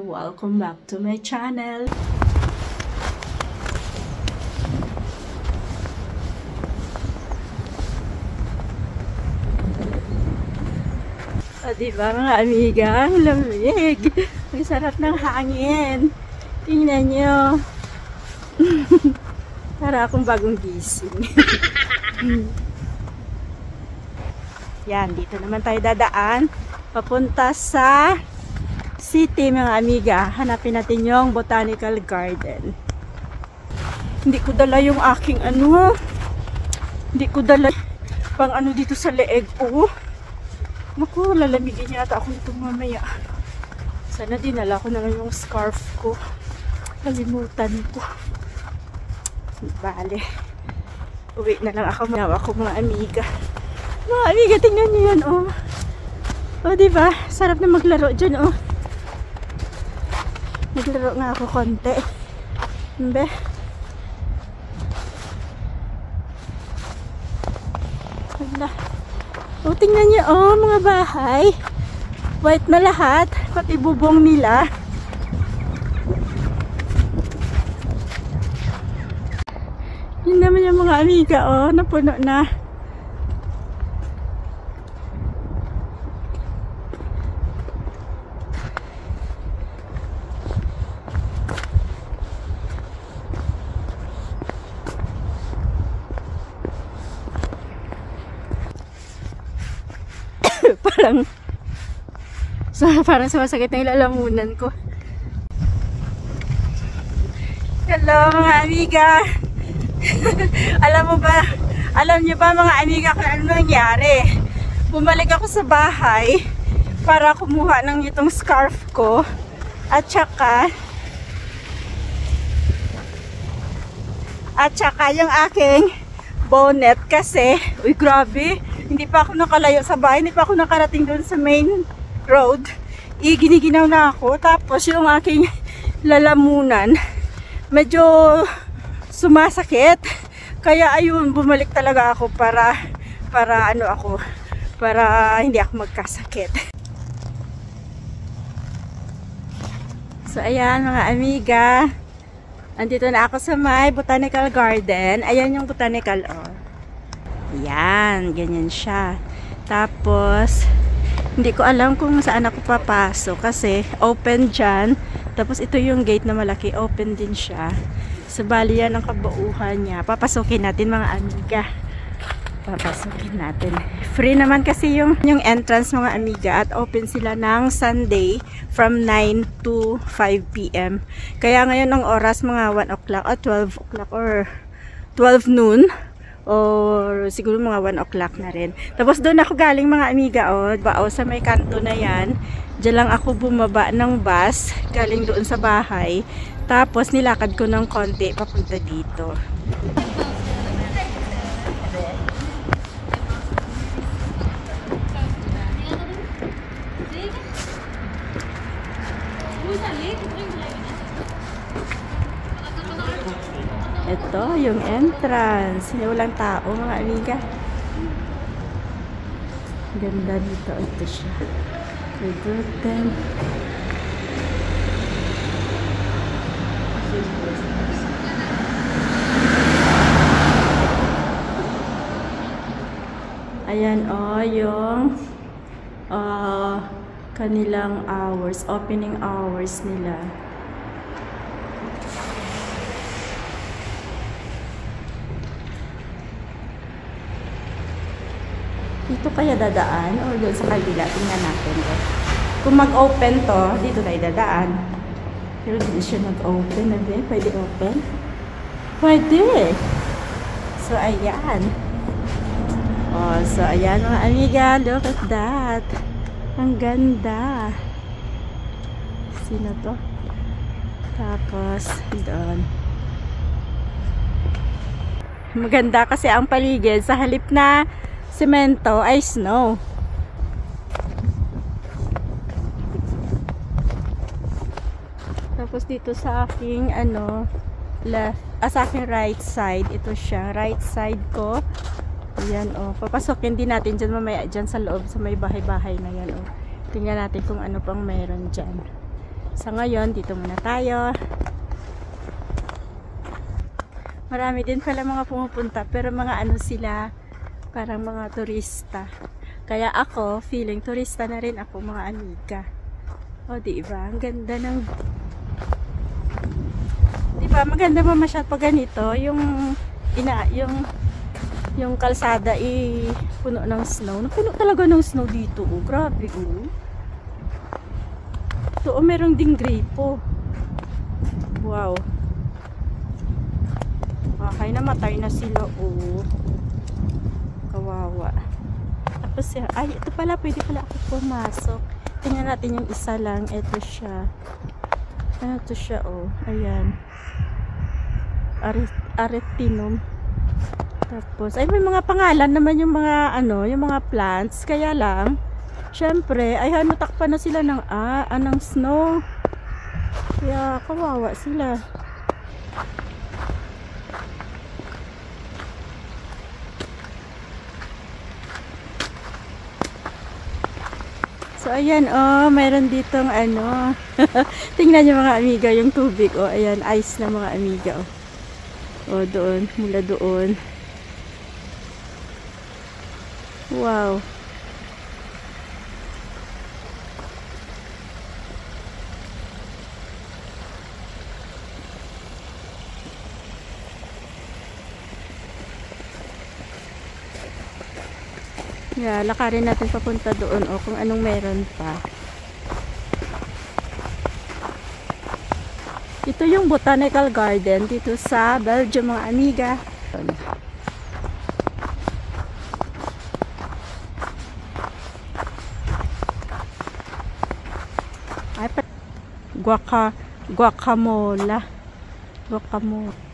welcome back to my channel. Diba mga amiga, ang lamig. Ang sarap ng hangin. Tingnan nyo. Para akong bagong gising. Yan, dito naman tayo dadaan. Papunta sa city mga amiga. Hanapin natin yung botanical garden. Hindi ko dala yung aking ano. Hindi ko dala pang ano dito sa leeg. Oh. Naku, lalamigin yata ako nito mamaya. Sana dinala ko na yung scarf ko. Kalimutan ko. Bale. Uwi na lang ako. Manawa ko mga amiga. Mga amiga, tingnan nyo yan, oh. Oh, diba? Sarap na maglaro dyan, oh. Naglaro nga ako konti. Mbe. Wala. Oh, tingnan nyo, oh, mga bahay. White na lahat. Pati bubong nila. Yun naman yung mga amiga, oh. Napuno na. Parang sumasakit na yung lalamunan ko. Hello mga amiga. Alam niyo ba mga amiga kung ano nangyari? Bumalik ako sa bahay para kumuha ng itong scarf ko at saka yung aking bonnet kasi uy grabe, hindi pa ako nakalayo sa bahay, hindi pa ako nakarating doon sa main road. Giniginaw na ako. Tapos yung aking lalamunan medyo sumasakit. Kaya ayun, bumalik talaga ako para hindi ako magkasakit. So ayan mga amiga. Andito na ako sa may botanical garden. Ayan yung botanical, oh. Yan, ganyan siya. Tapos hindi ko alam kung saan ako papasok kasi open dyan. Tapos ito yung gate na malaki, open din siya. So bali yan ang kabuuhan niya. Papasukin natin mga amiga. Papasukin natin. Free naman kasi yung entrance mga amiga at open sila ng Sunday from 9 to 5 PM. Kaya ngayon ang oras mga 1 o'clock or 12 o'clock or 12 noon. Or siguro mga 1 o'clock na rin. Tapos doon ako galing mga amiga, oh, sa may kanto na yan. Diyan lang ako bumaba ng bus galing doon sa bahay. Tapos nilakad ko ng konti papunta dito. Ito yung entrance. Walang tao mga amiga. Ganda dito. Ito siya. Garden. Ayan yung kanilang hours, opening hours nila. Dito kaya dadaan or doon sa kabila? Tingnan natin. Kung mag-open to, dito tayo dadaan. Pero dito siya mag-open. Pwede open? Pwede! So, ayan. Oh, so, ayan mga amiga. Look at that. Ang ganda. Sino to? Tapos, doon. Maganda kasi ang paligid. Sa halip na semento ay snow. Tapos dito sa aking sa aking right side, ito siya, right side ko. Ayan, oh. Papasokin din natin dyan mamaya, dyan sa loob, sa may bahay-bahay na yan, oh. Tingnan natin kung ano pang meron dyan. Sa ngayon, dito muna tayo. Marami din pala mga pumupunta, pero mga ano sila, parang mga turista. Kaya ako, feeling turista na rin ako, mga amiga. O, diba? Ang ganda ng... Diba? Maganda ba masyad pag ganito? Yung kalsada puno ng snow. Napuno talaga ng snow dito. Oh. Grabe, oh. Ito, oh, merong ding gripo. Wow. Okay, namatay na sila, oh. Kawawa. Tapos, ay, ito pala, pwede pala ako pumasok. Tingnan natin yung isa lang. Ito siya. Ito siya, oh. Ayan. Aretinum. Tapos, ay, may mga pangalan naman yung mga, ano, yung mga plants. Kaya lang, syempre, ay, takpan na sila ng snow. Kaya, kawawa sila. So, ayan, oh, mayroon ditong ano. Tingnan nyo mga amiga, yung tubig, oh, ayan, ice na mga amiga, oh. Oh, doon, mula doon. Wow. Yeah, lakarin natin papunta doon o kung anong meron pa. Ito yung botanical garden dito sa Belgium mga amiga. Ay, guacamole. Guacamole.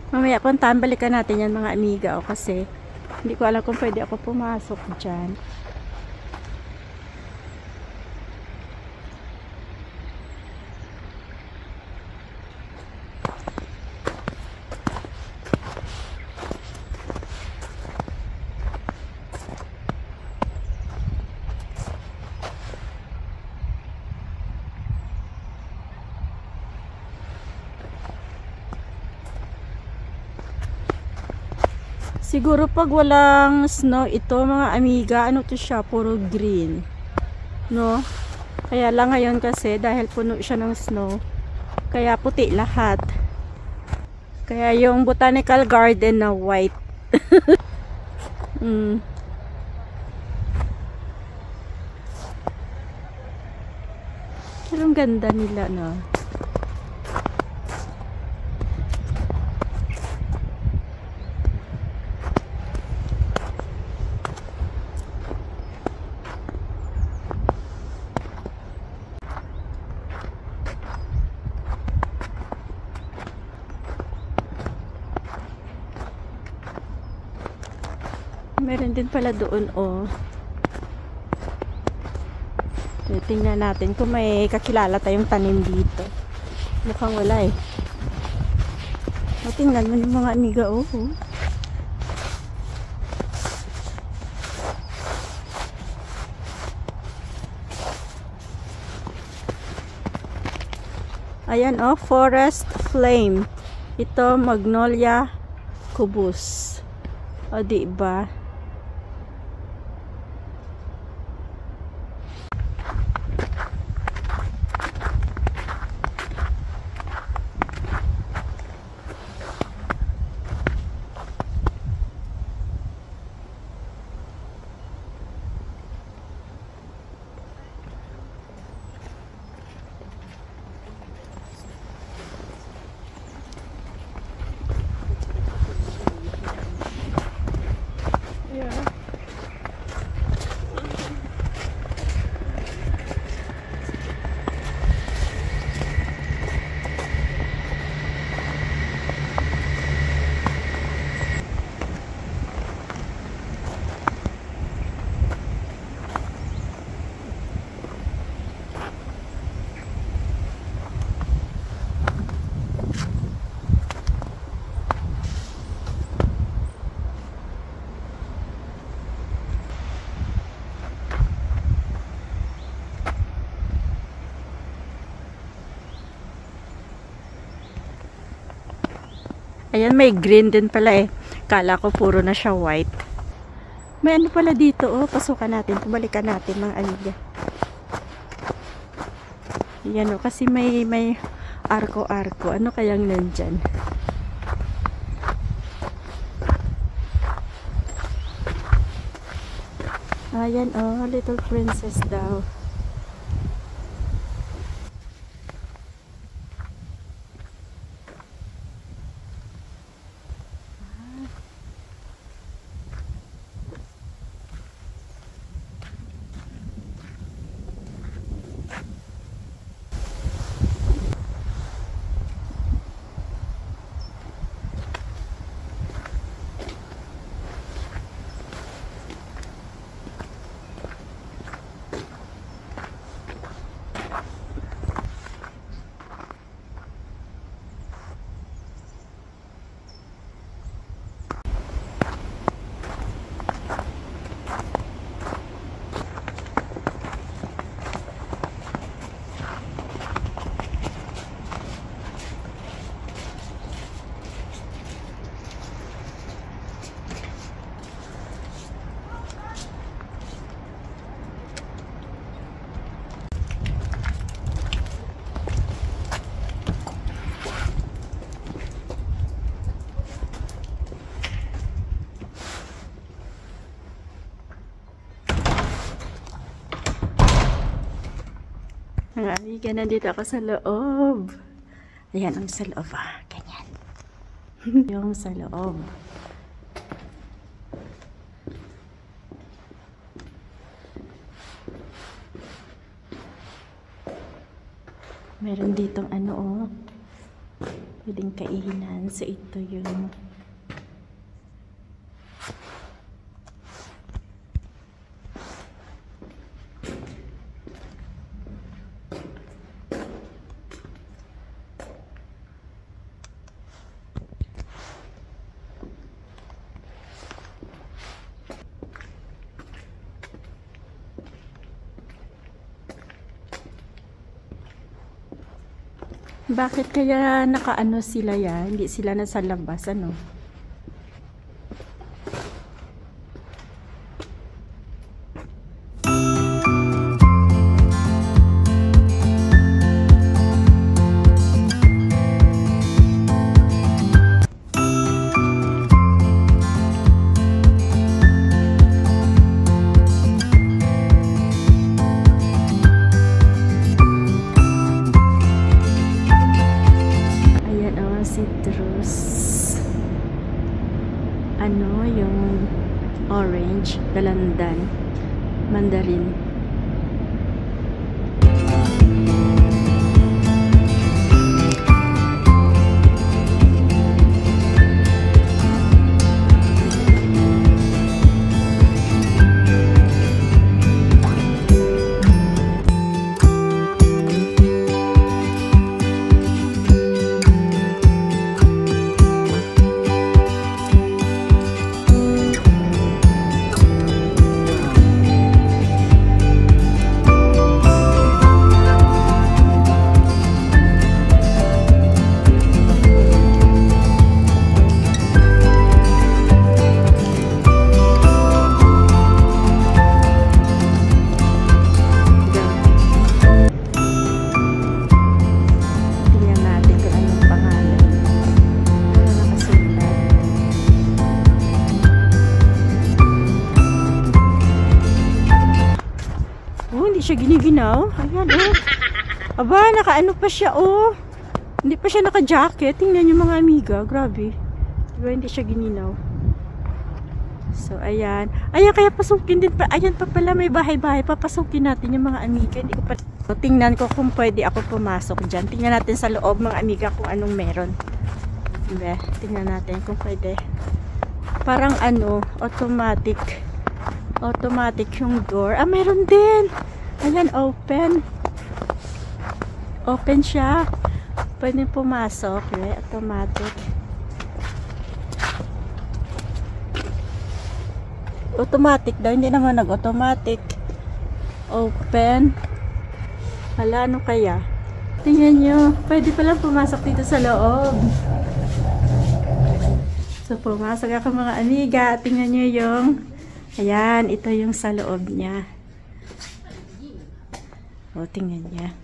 Mamaya puntahan, balikan natin yan mga amiga, o, kasi hindi ko alam kung pwede ako pumasok dyan. Siguro pag walang snow ito mga amiga, ano to siya, puro green, no? Kaya lang ngayon kasi dahil puno siya ng snow, kaya puti lahat. Kaya yung botanical garden na white. Pero ang ganda nila, no? Meron din pala doon, oh. Tingnan natin kung may kakilala tayong tanim dito. Mukhang wala, eh. Tingnan mo yung mga amiga, oh. Ayan, oh, forest flame. Ito, magnolia kubus. O, diba? Ayan, may green din pala eh. Kala ko puro na siya white. May ano pala dito oh. Pasukan natin. Pabalikan natin mga amiga. Ayan oh. Kasi may arko-arko. Ano kayang nandyan? Ayan oh. Little princess daw. Mga amiga, nandito ako sa loob. Ayan ang sa loob ah. Ganyan. Yung sa loob. Meron ditong ano oh. Pwedeng kainan. So ito yung bakit kaya nakaano sila yan? Hindi sila nasa labas, ano? Citrus. Ano yung orange, dalandan, mandarin. Siya giniginaw. Ayan, oh. Aba, nakaano pa siya, oh. Hindi pa siya naka-jacket. Tingnan niyo mga amiga. Grabe. Diba, hindi siya gininaw. So, ayan. Ayan, kaya pasukin din pa. Ayan pa pala, may bahay-bahay. Papasukin natin yung mga amiga. Hindi ko pa... So, tingnan ko kung pwede ako pumasok dyan. Tingnan natin sa loob, mga amiga, kung anong meron. Diba? Tingnan natin kung pwede. Parang ano, automatic. Automatic yung door. Ah, meron din. Ayan, open. Open siya. Pwede pumasok. Okay, automatic. Automatic daw. Hindi naman nag-automatic. Open. Hala, ano kaya? Tingnan nyo. Pwede palang pumasok dito sa loob. So, pumasok ako mga amiga. Tingnan nyo yung, ayan, ito yung sa loob niya. O, tingnan niya.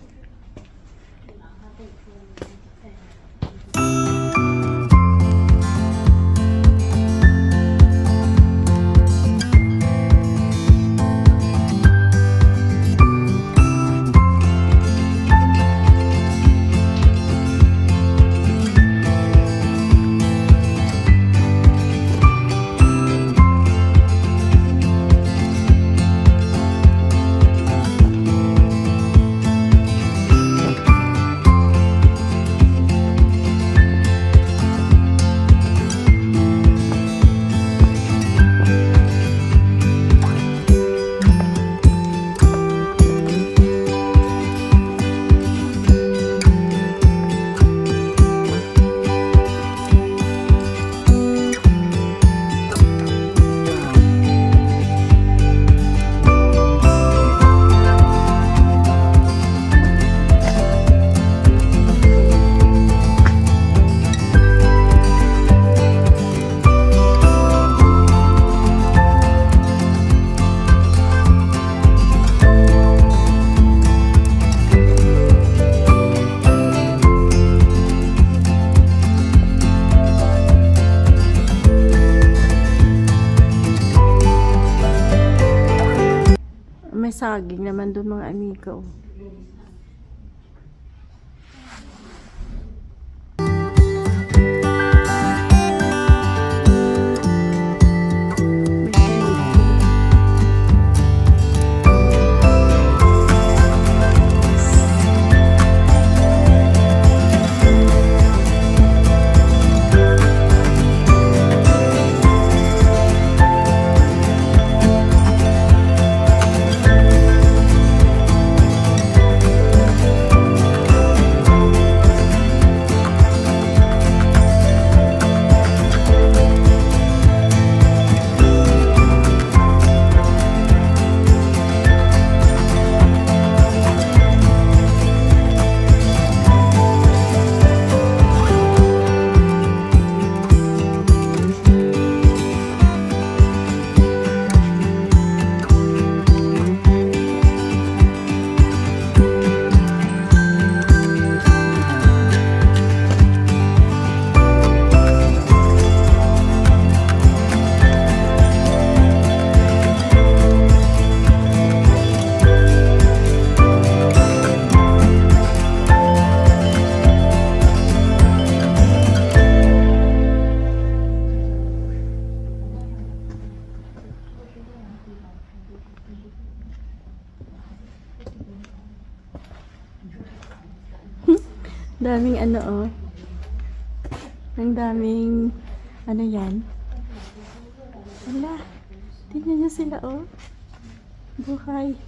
May saging naman doon mga amigo. Daming ano oh. Ang daming ano yan. Wala. Tingnan nyo sila oh. Buhay.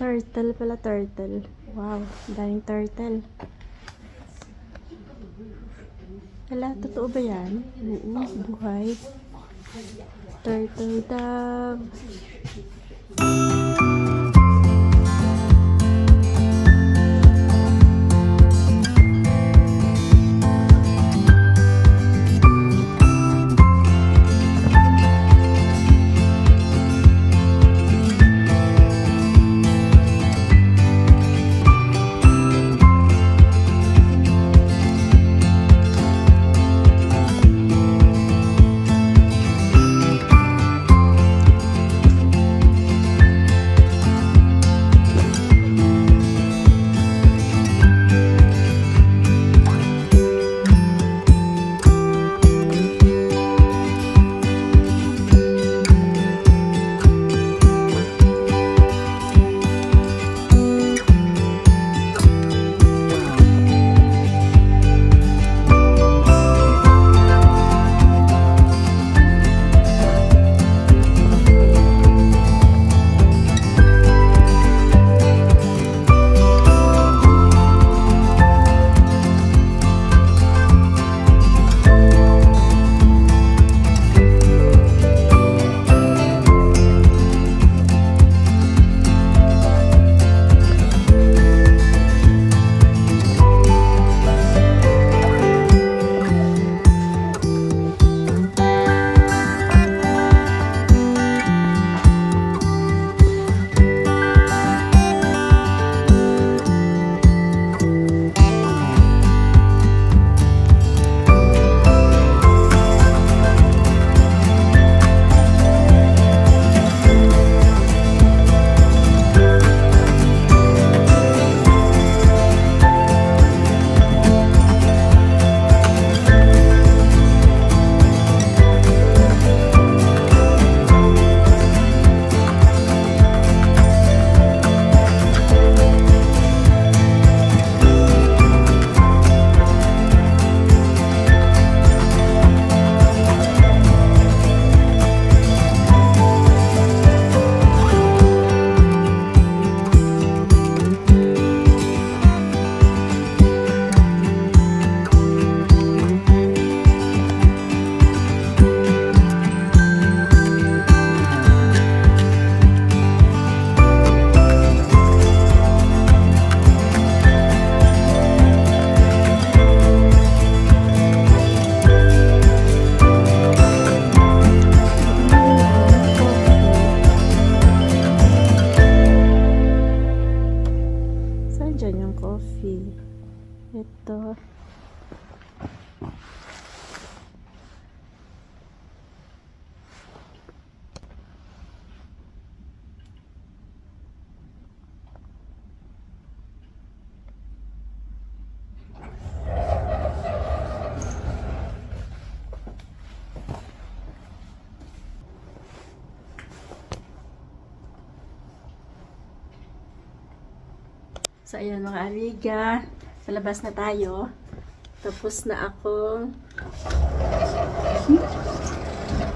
Turtle pala, turtle. Wow, daming turtle. Wala, totoo ba yan? Oo, buhay. Turtle dove. Ito. So, ayan mga amiga, sa labas na tayo. Tapos na akong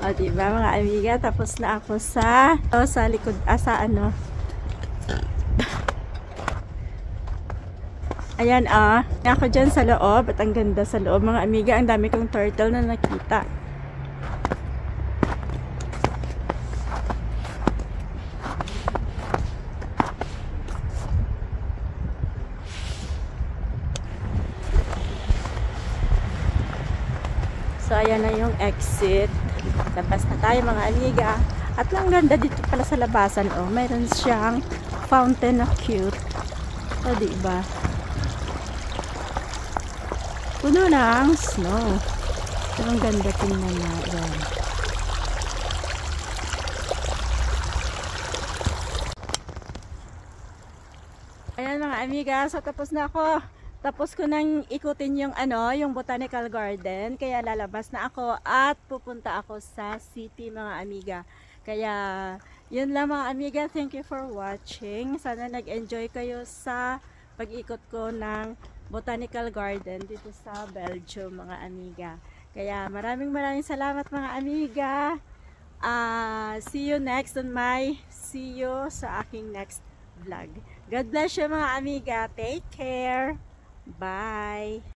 o, diba mga amiga, tapos na ako sa likod, sa ano. Ayan ako dyan sa loob, at ang ganda sa loob mga amiga, ang dami kong turtle na nakita. So, ayan na yung exit. Labas na tayo mga amiga. At ang ganda dito pala sa labasan. Oh, mayroon siyang fountain na cute. O, diba? Puno ng snow. So, ang ganda tingnan na. Ayan. Ayan mga amiga. So, tapos na ako. Tapos ko nang ikutin yung yung botanical garden, kaya lalabas na ako at pupunta ako sa city mga amiga. Kaya yun lang mga amiga, thank you for watching. Sana nag-enjoy kayo sa pag-ikot ko ng botanical garden dito sa Belgium mga amiga. Kaya maraming salamat mga amiga. See you sa aking next vlog. God bless you mga amiga. Take care. Bye!